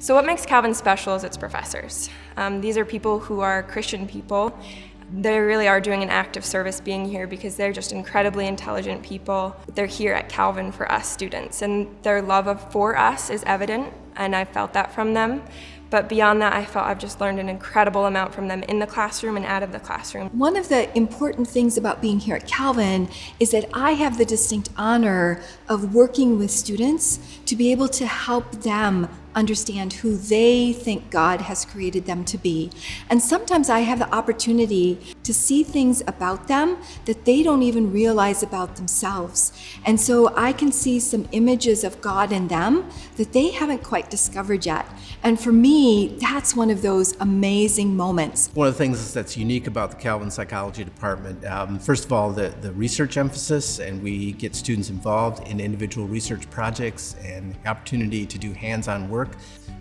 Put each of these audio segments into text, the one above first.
So what makes Calvin special is its professors. These are people who are Christian people. They really are doing an act of service being here because they're just incredibly intelligent people. They're here at Calvin for us students, and their love for us is evident, and I felt that from them. But beyond that, I felt I've just learned an incredible amount from them in the classroom and out of the classroom. One of the important things about being here at Calvin is that I have the distinct honor of working with students to be able to help them understand who they think God has created them to be. And sometimes I have the opportunity to see things about them that they don't even realize about themselves. And so I can see some images of God in them that they haven't quite discovered yet. And for me, that's one of those amazing moments. One of the things that's unique about the Calvin Psychology Department, first of all, the research emphasis, and we get students involved in individual research projects and the opportunity to do hands-on work.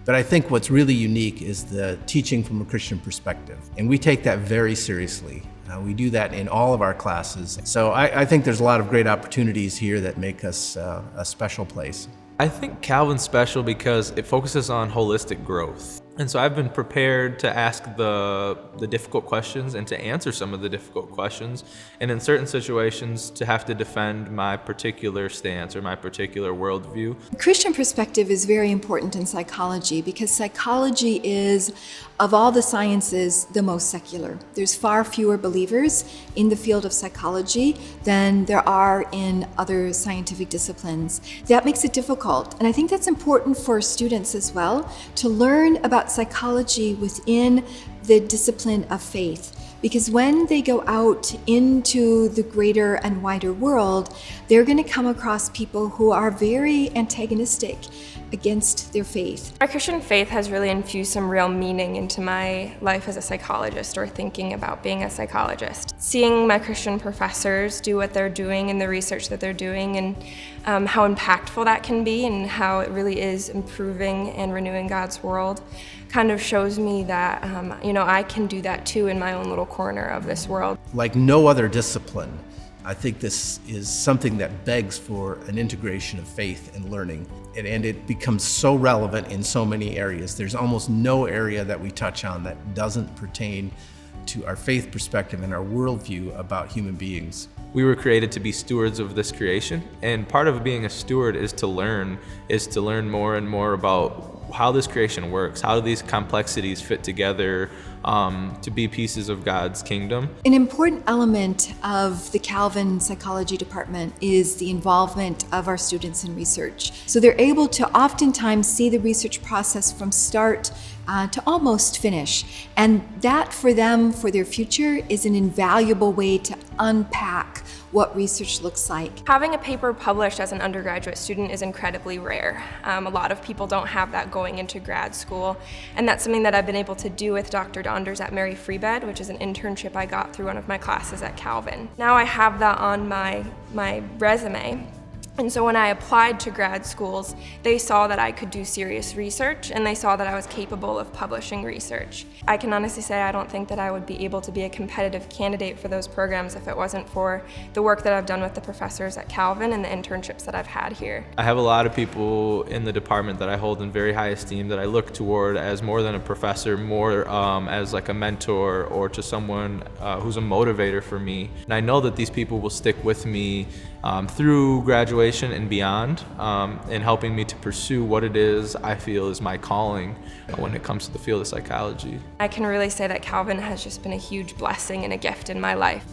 But I think what's really unique is the teaching from a Christian perspective, and we take that very seriously. We do that in all of our classes. So I think there's a lot of great opportunities here that make us a special place. I think Calvin's special because it focuses on holistic growth. And so I've been prepared to ask the difficult questions and to answer some of the difficult questions, and in certain situations to have to defend my particular stance or my particular worldview. Christian perspective is very important in psychology because psychology is, of all the sciences, the most secular. There's far fewer believers in the field of psychology than there are in other scientific disciplines. That makes it difficult, and I think that's important for students as well, to learn about psychology within the discipline of faith. Because when they go out into the greater and wider world, they're going to come across people who are very antagonistic against their faith. My Christian faith has really infused some real meaning into my life as a psychologist, or thinking about being a psychologist. Seeing my Christian professors do what they're doing and the research that they're doing, and how impactful that can be and how it really is improving and renewing God's world, kind of shows me that I can do that too in my own little corner of this world. Like no other discipline, I think this is something that begs for an integration of faith and learning, and it becomes so relevant in so many areas. There's almost no area that we touch on that doesn't pertain to our faith perspective and our worldview about human beings. We were created to be stewards of this creation, and part of being a steward is to learn more and more about how this creation works, how do these complexities fit together to be pieces of God's kingdom. An important element of the Calvin Psychology Department is the involvement of our students in research. So they're able to oftentimes see the research process from start to almost finish. And that for them, for their future, is an invaluable way to unpack what research looks like. Having a paper published as an undergraduate student is incredibly rare. A lot of people don't have that going into grad school, and that's something that I've been able to do with Dr. Donders at Mary Free Bed, which is an internship I got through one of my classes at Calvin. Now I have that on my resume. And so when I applied to grad schools, they saw that I could do serious research, and they saw that I was capable of publishing research. I can honestly say I don't think that I would be able to be a competitive candidate for those programs if it wasn't for the work that I've done with the professors at Calvin and the internships that I've had here. I have a lot of people in the department that I hold in very high esteem, that I look toward as more than a professor, more as like a mentor or to someone who's a motivator for me. And I know that these people will stick with me through graduation and beyond, in helping me to pursue what it is I feel is my calling when it comes to the field of psychology. I can really say that Calvin has just been a huge blessing and a gift in my life.